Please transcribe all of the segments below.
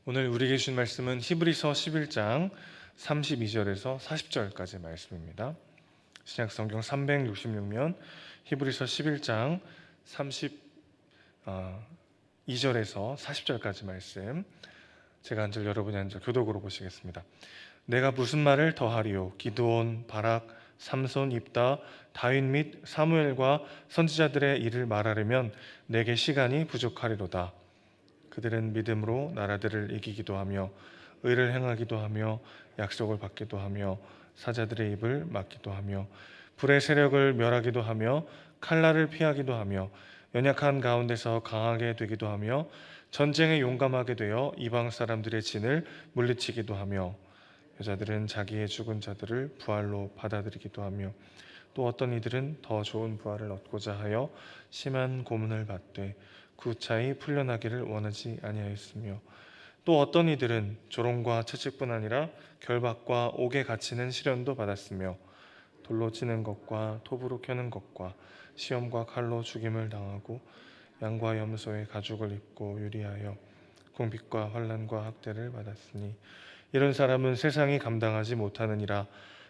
오늘 우리에게 주신 말씀은 히브리서 11장 32절에서 40절까지 말씀입니다. 신약성경 366면 히브리서 11장 32절에서 40절까지 말씀, 제가 한 절 여러분이 한 절 교독으로 보시겠습니다. 내가 무슨 말을 더하리요? 기드온, 바락, 삼손, 입다, 다윗 및 사무엘과 선지자들의 일을 말하려면 내게 시간이 부족하리로다. 그들은 믿음으로 나라들을 이기기도 하며 의를 행하기도 하며 약속을 받기도 하며 사자들의 입을 막기도 하며 불의 세력을 멸하기도 하며 칼날을 피하기도 하며 연약한 가운데서 강하게 되기도 하며 전쟁에 용감하게 되어 이방 사람들의 진을 물리치기도 하며 여자들은 자기의 죽은 자들을 부활로 받아들이기도 하며 또 어떤 이들은 더 좋은 부활을 얻고자 하여 심한 고문을 받되 구차히 풀려나기를 원하지 아니하였으며 또 어떤 이들은 조롱과 채찍뿐 아니라 결박과 옥에 갇히는 시련도 받았으며 돌로 치는 것과 톱으로 켜는 것과 시험과 칼로 죽임을 당하고 양과 염소의 가죽을 입고 유리하여 궁핍과 환난과 학대를 받았으니 이런 사람은 세상이 감당하지 못하느니라.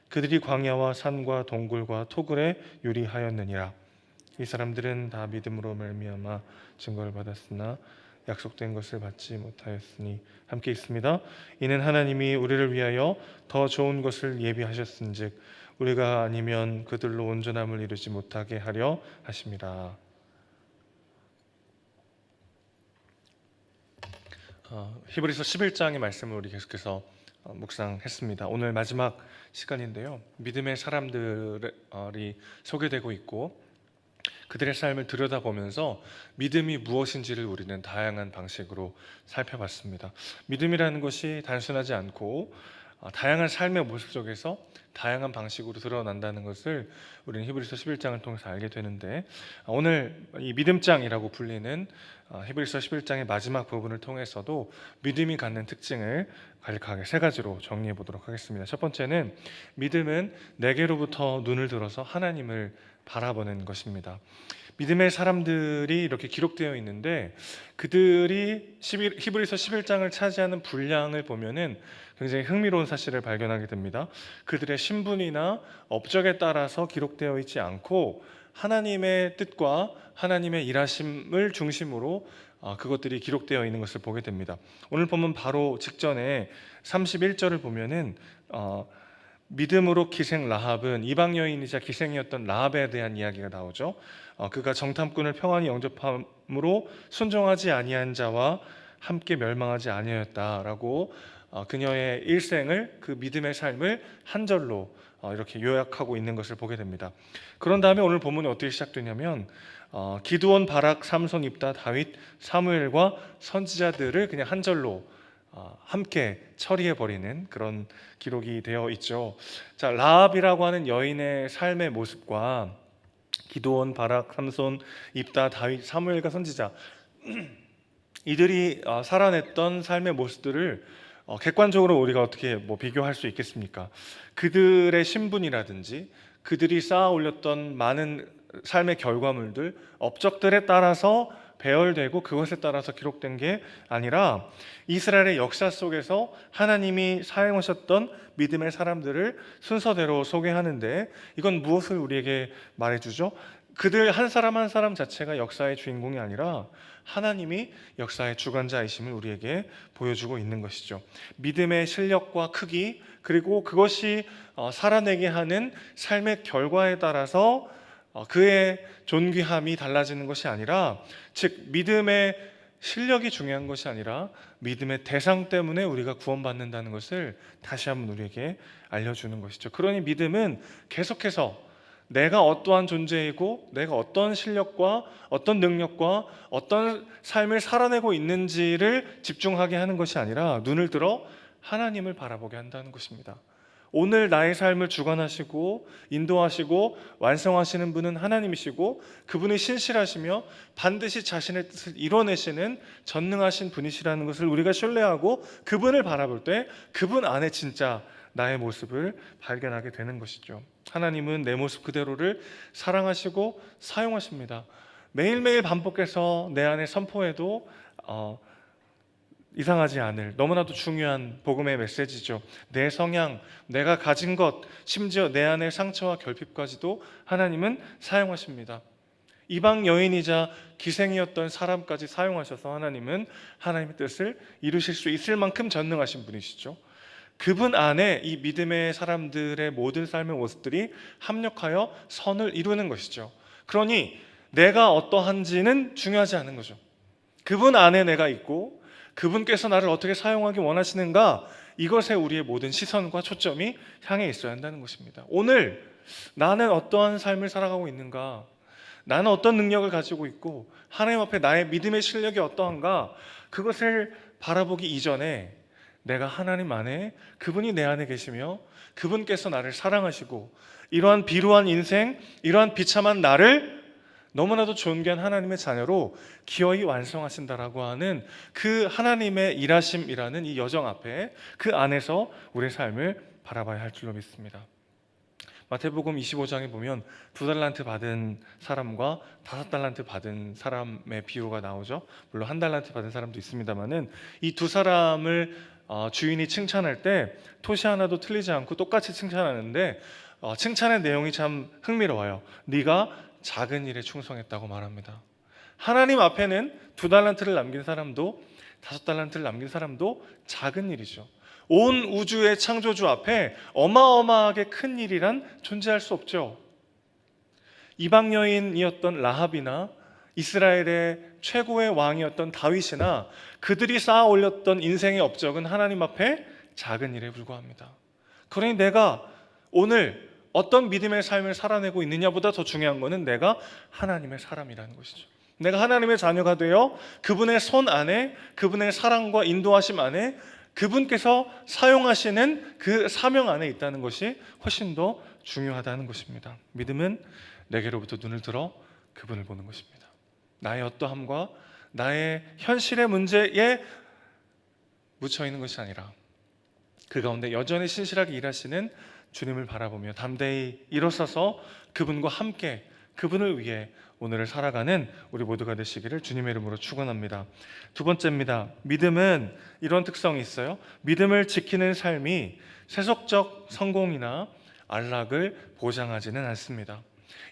그들이 광야와 산과 동굴과 토굴에 유리하였느니라. 이 사람들은 다 믿음으로 말미암아 증거를 받았으나 약속된 것을 받지 못하였으니 함께 있습니다. 이는 하나님이 우리를 위하여 더 좋은 것을 예비하셨은즉 우리가 아니면 그들로 온전함을 이루지 못하게 하려 하심이라. 히브리서 11장의 말씀을 우리 계속해서 묵상했습니다. 오늘 마지막 시간인데요. 믿음의 사람들이 소개되고 있고 그들의 삶을 들여다보면서 믿음이 무엇인지를 우리는 다양한 방식으로 살펴봤습니다. 믿음이라는 것이 단순하지 않고 다양한 삶의 모습 속에서 다양한 방식으로 드러난다는 것을 우리는 히브리서 11장을 통해서 알게 되는데, 오늘 이 믿음장이라고 불리는 히브리서 11장의 마지막 부분을 통해서도 믿음이 갖는 특징을 간략하게 세 가지로 정리해 보도록 하겠습니다. 첫 번째는 믿음은 내게로부터 눈을 들어서 하나님을 바라보는 것입니다. 믿음의 사람들이 이렇게 기록되어 있는데 그들이 히브리서 11장을 차지하는 분량을 보면은 굉장히 흥미로운 사실을 발견하게 됩니다. 그들의 신분이나 업적에 따라서 기록되어 있지 않고 하나님의 뜻과 하나님의 일하심을 중심으로 그것들이 기록되어 있는 것을 보게 됩니다. 오늘 보면 바로 직전에 31절을 보면은 믿음으로 기생 라합은 이방 여인이자 기생이었던 라합에 대한 이야기가 나오죠. 그가 정탐꾼을 평안히 영접함으로 순종하지 아니한 자와 함께 멸망하지 아니하였다라고 그녀의 일생을, 그 믿음의 삶을 한 절로 이렇게 요약하고 있는 것을 보게 됩니다. 그런 다음에 오늘 본문이 어떻게 시작되냐면 기드온, 바락, 삼손, 입다, 다윗, 사무엘과 선지자들을 그냥 한 절로 함께 처리해 버리는 그런 기록이 되어 있죠. 자, 라합이라고 하는 여인의 삶의 모습과 기드온, 바락, 삼손, 입다, 다윗, 사무엘과 선지자, 이들이 살아냈던 삶의 모습들을 객관적으로 우리가 어떻게 비교할 수 있겠습니까? 그들의 신분이라든지 그들이 쌓아 올렸던 많은 삶의 결과물들, 업적들에 따라서 배열되고 그것에 따라서 기록된 게 아니라 이스라엘의 역사 속에서 하나님이 사용하셨던 믿음의 사람들을 순서대로 소개하는데, 이건 무엇을 우리에게 말해주죠? 그들 한 사람 한 사람 자체가 역사의 주인공이 아니라 하나님이 역사의 주관자이심을 우리에게 보여주고 있는 것이죠. 믿음의 실력과 크기, 그리고 그것이 살아내게 하는 삶의 결과에 따라서 그의 존귀함이 달라지는 것이 아니라, 즉 믿음의 실력이 중요한 것이 아니라 믿음의 대상 때문에 우리가 구원받는다는 것을 다시 한번 우리에게 알려주는 것이죠. 그러니 믿음은 계속해서 내가 어떠한 존재이고 내가 어떤 실력과 어떤 능력과 어떤 삶을 살아내고 있는지를 집중하게 하는 것이 아니라 눈을 들어 하나님을 바라보게 한다는 것입니다. 오늘 나의 삶을 주관하시고 인도하시고 완성하시는 분은 하나님이시고 그분이 신실하시며 반드시 자신의 뜻을 이뤄내시는 전능하신 분이시라는 것을 우리가 신뢰하고 그분을 바라볼 때 그분 안에 진짜 나의 모습을 발견하게 되는 것이죠. 하나님은 내 모습 그대로를 사랑하시고 사용하십니다. 매일매일 반복해서 내 안에 선포해도 이상하지 않을 너무나도 중요한 복음의 메시지죠. 내 성향, 내가 가진 것, 심지어 내 안의 상처와 결핍까지도 하나님은 사용하십니다. 이방 여인이자 기생이었던 사람까지 사용하셔서 하나님은 하나님의 뜻을 이루실 수 있을 만큼 전능하신 분이시죠. 그분 안에 이 믿음의 사람들의 모든 삶의 모습들이 합력하여 선을 이루는 것이죠. 그러니 내가 어떠한지는 중요하지 않은 거죠. 그분 안에 내가 있고 그분께서 나를 어떻게 사용하기 원하시는가, 이것에 우리의 모든 시선과 초점이 향해 있어야 한다는 것입니다. 오늘 나는 어떠한 삶을 살아가고 있는가, 나는 어떤 능력을 가지고 있고 하나님 앞에 나의 믿음의 실력이 어떠한가, 그것을 바라보기 이전에 내가 하나님 안에, 그분이 내 안에 계시며 그분께서 나를 사랑하시고 이러한 비루한 인생, 이러한 비참한 나를 너무나도 존귀한 하나님의 자녀로 기어이 완성하신다라고 하는 그 하나님의 일하심이라는 이 여정 앞에, 그 안에서 우리의 삶을 바라봐야 할 줄로 믿습니다. 마태복음 25장에 보면 2달란트 받은 사람과 5달란트 받은 사람의 비유가 나오죠. 물론 1달란트 받은 사람도 있습니다만은 이 두 사람을 주인이 칭찬할 때 토시 하나도 틀리지 않고 똑같이 칭찬하는데 칭찬의 내용이 참 흥미로워요. 네가 작은 일에 충성했다고 말합니다. 하나님 앞에는 2달란트를 남긴 사람도 5달란트를 남긴 사람도 작은 일이죠. 온 우주의 창조주 앞에 어마어마하게 큰 일이란 존재할 수 없죠. 이방 여인이었던 라합이나 이스라엘의 최고의 왕이었던 다윗이나 그들이 쌓아 올렸던 인생의 업적은 하나님 앞에 작은 일에 불과합니다. 그러니 내가 오늘 어떤 믿음의 삶을 살아내고 있느냐보다 더 중요한 것은 내가 하나님의 사람이라는 것이죠. 내가 하나님의 자녀가 되어 그분의 손 안에, 그분의 사랑과 인도하심 안에, 그분께서 사용하시는 그 사명 안에 있다는 것이 훨씬 더 중요하다는 것입니다. 믿음은 내게로부터 눈을 들어 그분을 보는 것입니다. 나의 어떠함과 나의 현실의 문제에 묻혀 있는 것이 아니라 그 가운데 여전히 신실하게 일하시는 주님을 바라보며 담대히 일어서서 그분과 함께, 그분을 위해 오늘을 살아가는 우리 모두가 되시기를 주님의 이름으로 축원합니다. 두 번째입니다. 믿음은 이런 특성이 있어요. 믿음을 지키는 삶이 세속적 성공이나 안락을 보장하지는 않습니다.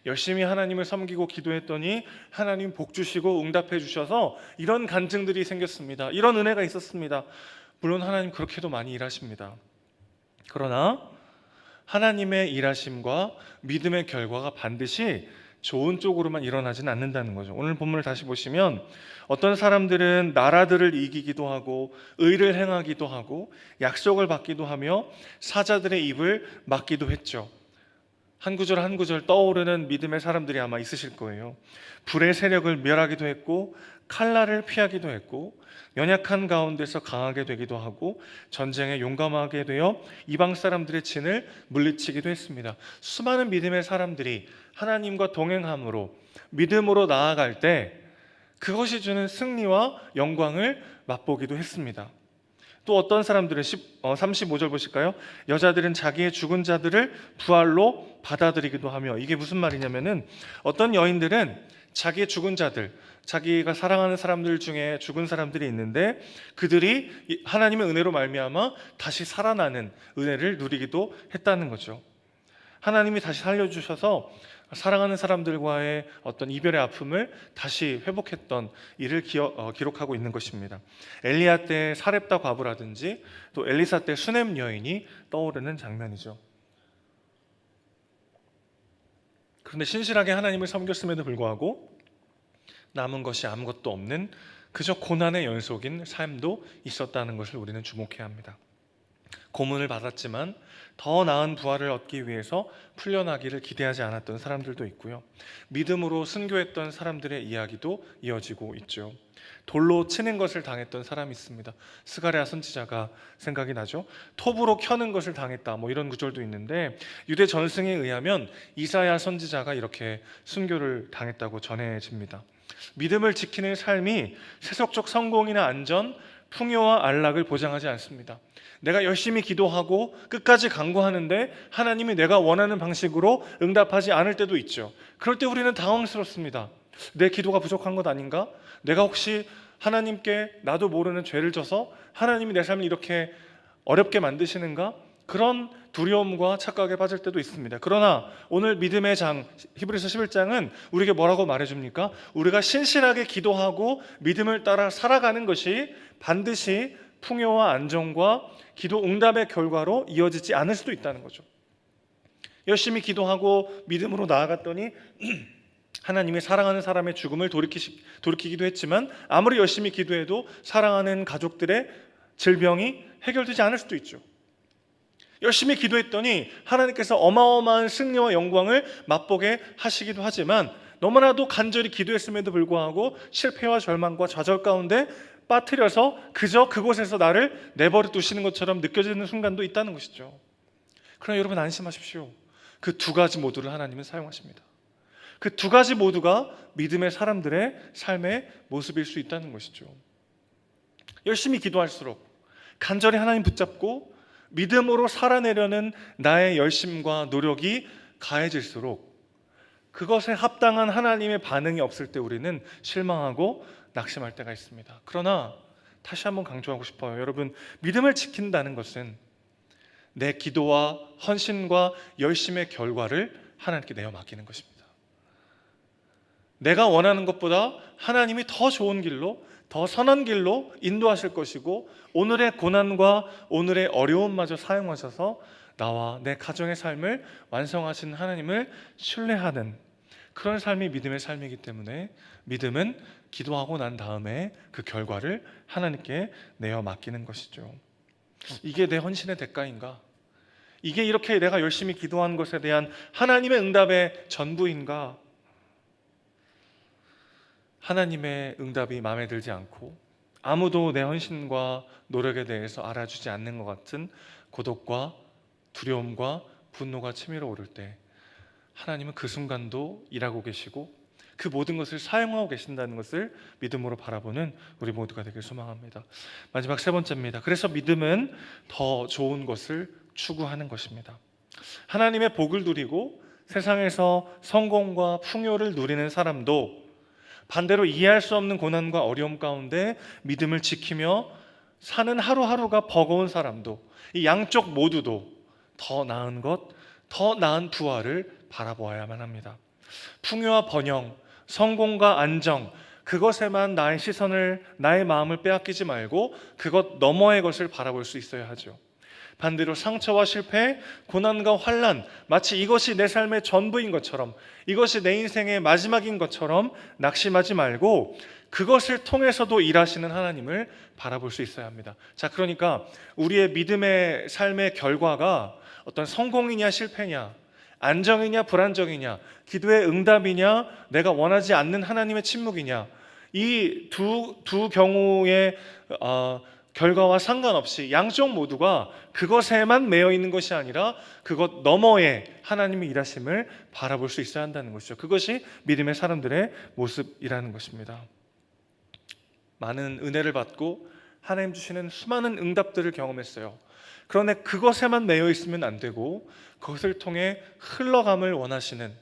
열심히 하나님을 섬기고 기도했더니 하나님 복 주시고 응답해 주셔서 이런 간증들이 생겼습니다. 이런 은혜가 있었습니다. 물론 하나님 그렇게도 많이 일하십니다. 그러나 하나님의 일하심과 믿음의 결과가 반드시 좋은 쪽으로만 일어나지는 않는다는 거죠. 오늘 본문을 다시 보시면 어떤 사람들은 나라들을 이기기도 하고 의를 행하기도 하고 약속을 받기도 하며 사자들의 입을 막기도 했죠. 한 구절 한 구절 떠오르는 믿음의 사람들이 아마 있으실 거예요. 불의 세력을 멸하기도 했고 칼날을 피하기도 했고 연약한 가운데서 강하게 되기도 하고 전쟁에 용감하게 되어 이방 사람들의 진을 물리치기도 했습니다. 수많은 믿음의 사람들이 하나님과 동행함으로 믿음으로 나아갈 때 그것이 주는 승리와 영광을 맛보기도 했습니다. 또 어떤 사람들은 35절 보실까요? 여자들은 자기의 죽은 자들을 부활로 받아들이기도 하며, 이게 무슨 말이냐면은 어떤 여인들은 자기의 죽은 자들, 자기가 사랑하는 사람들 중에 죽은 사람들이 있는데 그들이 하나님의 은혜로 말미암아 다시 살아나는 은혜를 누리기도 했다는 거죠. 하나님이 다시 살려주셔서 사랑하는 사람들과의 어떤 이별의 아픔을 다시 회복했던 일을 기록하고 있는 것입니다. 엘리야 때 사렙다 과부라든지 또 엘리사 때 수넴 여인이 떠오르는 장면이죠. 그런데 신실하게 하나님을 섬겼음에도 불구하고 남은 것이 아무것도 없는 그저 고난의 연속인 삶도 있었다는 것을 우리는 주목해야 합니다. 고문을 받았지만 더 나은 부활을 얻기 위해서 풀려나기를 기대하지 않았던 사람들도 있고요. 믿음으로 순교했던 사람들의 이야기도 이어지고 있죠. 돌로 치는 것을 당했던 사람이 있습니다. 스가랴 선지자가 생각이 나죠. 톱으로 켜는 것을 당했다, 이런 구절도 있는데 유대 전승에 의하면 이사야 선지자가 이렇게 순교를 당했다고 전해집니다. 믿음을 지키는 삶이 세속적 성공이나 안전, 풍요와 안락을 보장하지 않습니다. 내가 열심히 기도하고 끝까지 간구하는데 하나님이 내가 원하는 방식으로 응답하지 않을 때도 있죠. 그럴 때 우리는 당황스럽습니다. 내 기도가 부족한 것 아닌가? 내가 혹시 하나님께 나도 모르는 죄를 져서 하나님이 내 삶을 이렇게 어렵게 만드시는가? 그런 두려움과 착각에 빠질 때도 있습니다. 그러나 오늘 믿음의 장 히브리서 11장은 우리에게 뭐라고 말해줍니까? 우리가 신실하게 기도하고 믿음을 따라 살아가는 것이 반드시 풍요와 안정과 기도 응답의 결과로 이어지지 않을 수도 있다는 거죠. 열심히 기도하고 믿음으로 나아갔더니 하나님이 사랑하는 사람의 죽음을 돌이키기도 했지만 아무리 열심히 기도해도 사랑하는 가족들의 질병이 해결되지 않을 수도 있죠. 열심히 기도했더니 하나님께서 어마어마한 승리와 영광을 맛보게 하시기도 하지만 너무나도 간절히 기도했음에도 불구하고 실패와 절망과 좌절 가운데 빠뜨려서 그저 그곳에서 나를 내버려 두시는 것처럼 느껴지는 순간도 있다는 것이죠. 그러나 여러분 안심하십시오. 그 두 가지 모두를 하나님은 사용하십니다. 그 두 가지 모두가 믿음의 사람들의 삶의 모습일 수 있다는 것이죠. 열심히 기도할수록 간절히 하나님 붙잡고 믿음으로 살아내려는 나의 열심과 노력이 가해질수록 그것에 합당한 하나님의 반응이 없을 때 우리는 실망하고 낙심할 때가 있습니다. 그러나 다시 한번 강조하고 싶어요. 여러분, 믿음을 지킨다는 것은 내 기도와 헌신과 열심의 결과를 하나님께 내어 맡기는 것입니다. 내가 원하는 것보다 하나님이 더 좋은 길로, 더 선한 길로 인도하실 것이고 오늘의 고난과 오늘의 어려움마저 사용하셔서 나와 내 가정의 삶을 완성하신 하나님을 신뢰하는 그런 삶이 믿음의 삶이기 때문에 믿음은 기도하고 난 다음에 그 결과를 하나님께 내어 맡기는 것이죠. 이게 내 헌신의 대가인가? 이게 이렇게 내가 열심히 기도한 것에 대한 하나님의 응답의 전부인가? 하나님의 응답이 마음에 들지 않고 아무도 내 헌신과 노력에 대해서 알아주지 않는 것 같은 고독과 두려움과 분노가 치밀어 오를 때 하나님은 그 순간도 일하고 계시고 그 모든 것을 사용하고 계신다는 것을 믿음으로 바라보는 우리 모두가 되길 소망합니다. 마지막 세 번째입니다. 그래서 믿음은 더 좋은 것을 추구하는 것입니다. 하나님의 복을 누리고 세상에서 성공과 풍요를 누리는 사람도 반대로 이해할 수 없는 고난과 어려움 가운데 믿음을 지키며 사는 하루하루가 버거운 사람도 이 양쪽 모두도 더 나은 것, 더 나은 부활을 바라보아야만 합니다. 풍요와 번영, 성공과 안정, 그것에만 나의 시선을, 나의 마음을 빼앗기지 말고 그것 너머의 것을 바라볼 수 있어야 하죠. 반대로 상처와 실패, 고난과 환난, 마치 이것이 내 삶의 전부인 것처럼, 이것이 내 인생의 마지막인 것처럼 낙심하지 말고 그것을 통해서도 일하시는 하나님을 바라볼 수 있어야 합니다. 자, 그러니까 우리의 믿음의 삶의 결과가 어떤 성공이냐 실패냐, 안정이냐 불안정이냐, 기도의 응답이냐, 내가 원하지 않는 하나님의 침묵이냐, 이 두 경우의 결과와 상관없이 양쪽 모두가 그것에만 매여 있는 것이 아니라 그것 너머에 하나님의 일하심을 바라볼 수 있어야 한다는 것이죠. 그것이 믿음의 사람들의 모습이라는 것입니다. 많은 은혜를 받고 하나님 주시는 수많은 응답들을 경험했어요. 그런데 그것에만 매여 있으면 안 되고 그것을 통해 흘러감을 원하시는,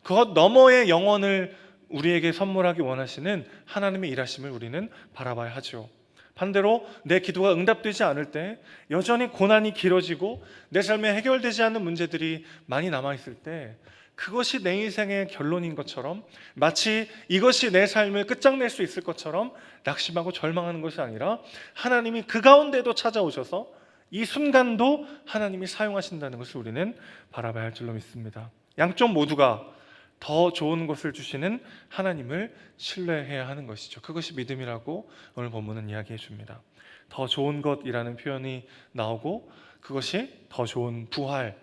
그것 너머의 영혼을 우리에게 선물하기 원하시는 하나님의 일하심을 우리는 바라봐야 하죠. 반대로 내 기도가 응답되지 않을 때, 여전히 고난이 길어지고 내 삶에 해결되지 않는 문제들이 많이 남아있을 때, 그것이 내 인생의 결론인 것처럼, 마치 이것이 내 삶을 끝장낼 수 있을 것처럼 낙심하고 절망하는 것이 아니라 하나님이 그 가운데도 찾아오셔서 이 순간도 하나님이 사용하신다는 것을 우리는 바라봐야 할 줄로 믿습니다. 양쪽 모두가 더 좋은 것을 주시는 하나님을 신뢰해야 하는 것이죠. 그것이 믿음이라고 오늘 본문은 이야기해 줍니다. 더 좋은 것이라는 표현이 나오고 그것이 더 좋은 부활임을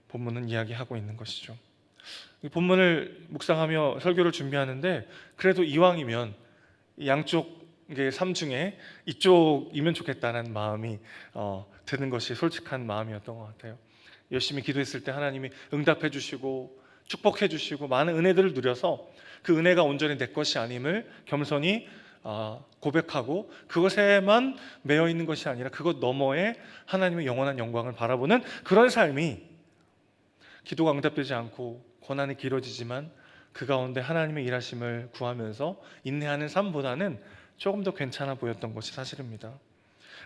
본문은 이야기하고 있는 것이죠. 이 본문을 묵상하며 설교를 준비하는데 그래도 이왕이면 양쪽의 삶 중에 이쪽이면 좋겠다는 마음이 드는 것이 솔직한 마음이었던 것 같아요. 열심히 기도했을 때 하나님이 응답해 주시고 축복해 주시고 많은 은혜들을 누려서 그 은혜가 온전히 내 것이 아님을 겸손히 고백하고 그것에만 매여 있는 것이 아니라 그것 너머에 하나님의 영원한 영광을 바라보는 그런 삶이, 기도가 응답되지 않고 고난이 길어지지만 그 가운데 하나님의 일하심을 구하면서 인내하는 삶보다는 조금 더 괜찮아 보였던 것이 사실입니다.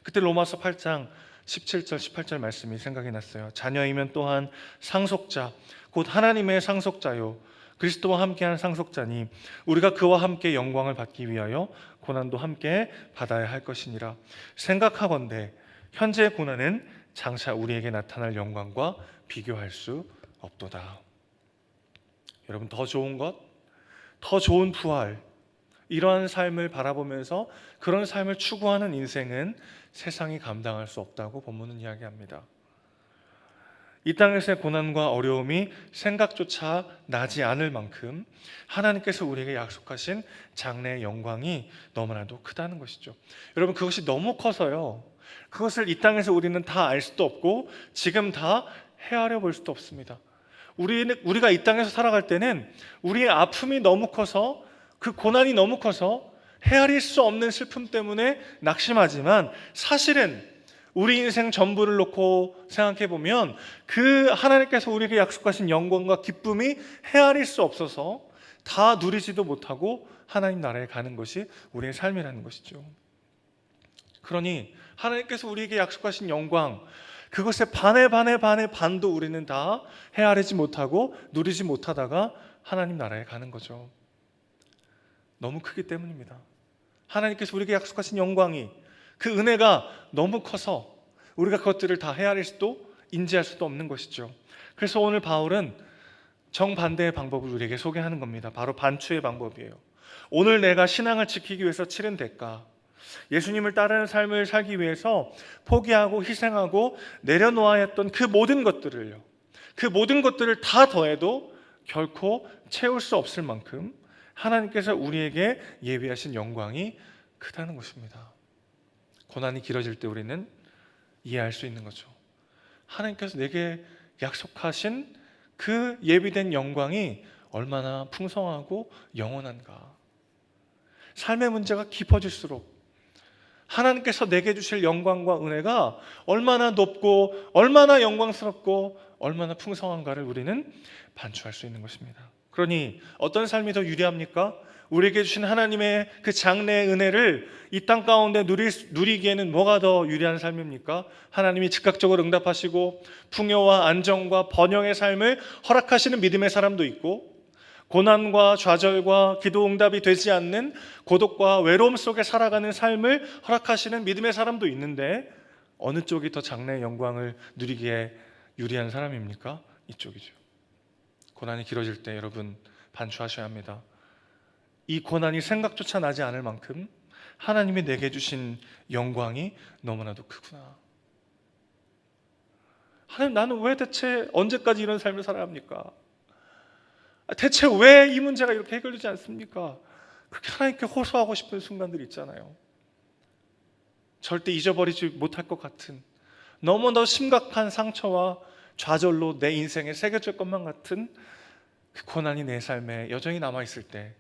그때 로마서 8장 17절 18절 말씀이 생각이 났어요. 자녀이면 또한 상속자 곧 하나님의 상속자요 그리스도와 함께한 상속자니 우리가 그와 함께 영광을 받기 위하여 고난도 함께 받아야 할 것이니라. 생각하건대 현재의 고난은 장차 우리에게 나타날 영광과 비교할 수 없도다. 여러분, 더 좋은 것, 더 좋은 부활, 이러한 삶을 바라보면서 그런 삶을 추구하는 인생은 세상이 감당할 수 없다고 본문은 이야기합니다. 이 땅에서의 고난과 어려움이 생각조차 나지 않을 만큼 하나님께서 우리에게 약속하신 장래의 영광이 너무나도 크다는 것이죠. 여러분, 그것이 너무 커서요, 그것을 이 땅에서 우리는 다 알 수도 없고 지금 다 헤아려 볼 수도 없습니다. 우리가 이 땅에서 살아갈 때는 우리의 아픔이 너무 커서, 그 고난이 너무 커서 헤아릴 수 없는 슬픔 때문에 낙심하지만, 사실은 우리 인생 전부를 놓고 생각해 보면 그 하나님께서 우리에게 약속하신 영광과 기쁨이 헤아릴 수 없어서 다 누리지도 못하고 하나님 나라에 가는 것이 우리의 삶이라는 것이죠. 그러니 하나님께서 우리에게 약속하신 영광, 그것의 반의 반도 우리는 다 헤아리지 못하고 누리지 못하다가 하나님 나라에 가는 거죠. 너무 크기 때문입니다. 하나님께서 우리에게 약속하신 영광이, 그 은혜가 너무 커서 우리가 그것들을 다 헤아릴 수도 인지할 수도 없는 것이죠. 그래서 오늘 바울은 정반대의 방법을 우리에게 소개하는 겁니다. 바로 반추의 방법이에요. 오늘 내가 신앙을 지키기 위해서 치른 대가, 예수님을 따르는 삶을 살기 위해서 포기하고 희생하고 내려놓아야 했던 그 모든 것들을요, 그 모든 것들을 다 더해도 결코 채울 수 없을 만큼 하나님께서 우리에게 예비하신 영광이 크다는 것입니다. 고난이 길어질 때 우리는 이해할 수 있는 거죠. 하나님께서 내게 약속하신 그 예비된 영광이 얼마나 풍성하고 영원한가. 삶의 문제가 깊어질수록 하나님께서 내게 주실 영광과 은혜가 얼마나 높고 얼마나 영광스럽고 얼마나 풍성한가를 우리는 반추할 수 있는 것입니다. 그러니 어떤 삶이 더 유리합니까? 우리에게 주신 하나님의 그 장래의 은혜를 이 땅 가운데 누리기에는 뭐가 더 유리한 삶입니까? 하나님이 즉각적으로 응답하시고 풍요와 안정과 번영의 삶을 허락하시는 믿음의 사람도 있고, 고난과 좌절과 기도 응답이 되지 않는 고독과 외로움 속에 살아가는 삶을 허락하시는 믿음의 사람도 있는데, 어느 쪽이 더 장래의 영광을 누리기에 유리한 사람입니까? 이쪽이죠. 고난이 길어질 때 여러분 반추하셔야 합니다. 이 고난이 생각조차 나지 않을 만큼 하나님이 내게 주신 영광이 너무나도 크구나. 하나님, 나는 왜 대체 언제까지 이런 삶을 살아야 합니까? 대체 왜 이 문제가 이렇게 해결되지 않습니까? 그렇게 하나님께 호소하고 싶은 순간들이 있잖아요. 절대 잊어버리지 못할 것 같은, 너무나 심각한 상처와 좌절로 내 인생에 새겨질 것만 같은 그 고난이 내 삶에 여전히 남아있을 때,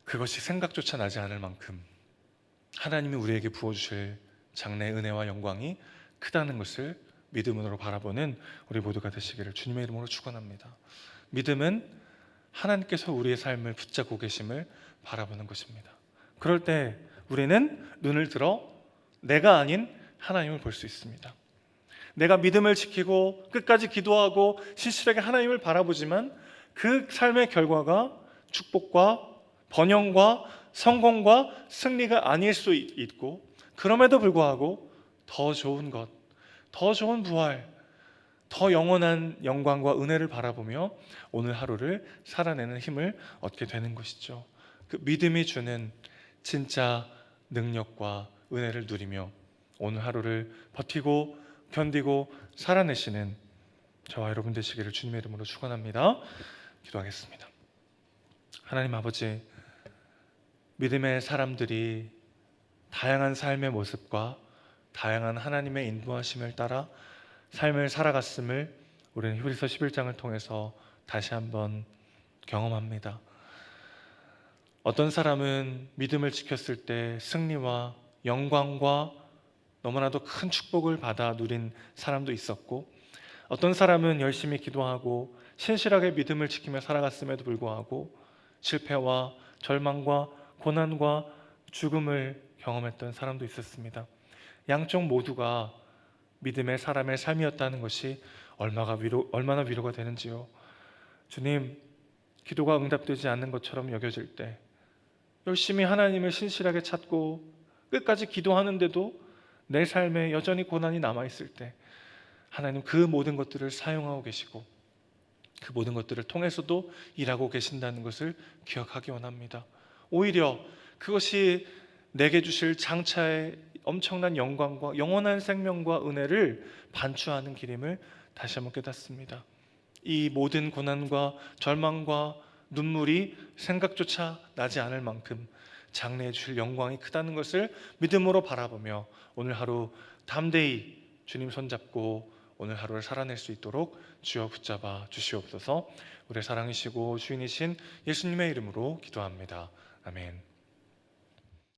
그것이 생각조차 나지 않을 만큼 하나님이 우리에게 부어주실 장래의 은혜와 영광이 크다는 것을 믿음으로 바라보는 우리 모두가 되시기를 주님의 이름으로 축원합니다. 믿음은 하나님께서 우리의 삶을 붙잡고 계심을 바라보는 것입니다. 그럴 때 우리는 눈을 들어 내가 아닌 하나님을 볼 수 있습니다. 내가 믿음을 지키고 끝까지 기도하고 신실하게 하나님을 바라보지만 그 삶의 결과가 축복과 번영과 성공과 승리가 아닐 수 있고, 그럼에도 불구하고 더 좋은 것, 더 좋은 부활, 더 영원한 영광과 은혜를 바라보며 오늘 하루를 살아내는 힘을 얻게 되는 것이죠. 그 믿음이 주는 진짜 능력과 은혜를 누리며 오늘 하루를 버티고 견디고 살아내시는 저와 여러분 되시기를 주님의 이름으로 축원합니다. 기도하겠습니다. 하나님 아버지, 믿음의 사람들이 다양한 삶의 모습과 다양한 하나님의 인도하심을 따라 삶을 살아갔음을 우리는 히브리서 11장을 통해서 다시 한번 경험합니다. 어떤 사람은 믿음을 지켰을 때 승리와 영광과 너무나도 큰 축복을 받아 누린 사람도 있었고, 어떤 사람은 열심히 기도하고 신실하게 믿음을 지키며 살아갔음에도 불구하고 실패와 절망과 고난과 죽음을 경험했던 사람도 있었습니다. 양쪽 모두가 믿음의 사람의 삶이었다는 것이 얼마나 위로가 되는지요. 주님, 기도가 응답되지 않는 것처럼 여겨질 때, 열심히 하나님을 신실하게 찾고 끝까지 기도하는데도 내 삶에 여전히 고난이 남아있을 때, 하나님 그 모든 것들을 사용하고 계시고 그 모든 것들을 통해서도 일하고 계신다는 것을 기억하기 원합니다. 오히려 그것이 내게 주실 장차의 엄청난 영광과 영원한 생명과 은혜를 반추하는 길임을 다시 한번 깨닫습니다. 이 모든 고난과 절망과 눈물이 생각조차 나지 않을 만큼 장래해 주실 영광이 크다는 것을 믿음으로 바라보며 오늘 하루 담대히 주님 손잡고 오늘 하루를 살아낼 수 있도록 주여 붙잡아 주시옵소서. 우리의 사랑이시고 주인이신 예수님의 이름으로 기도합니다. 아멘.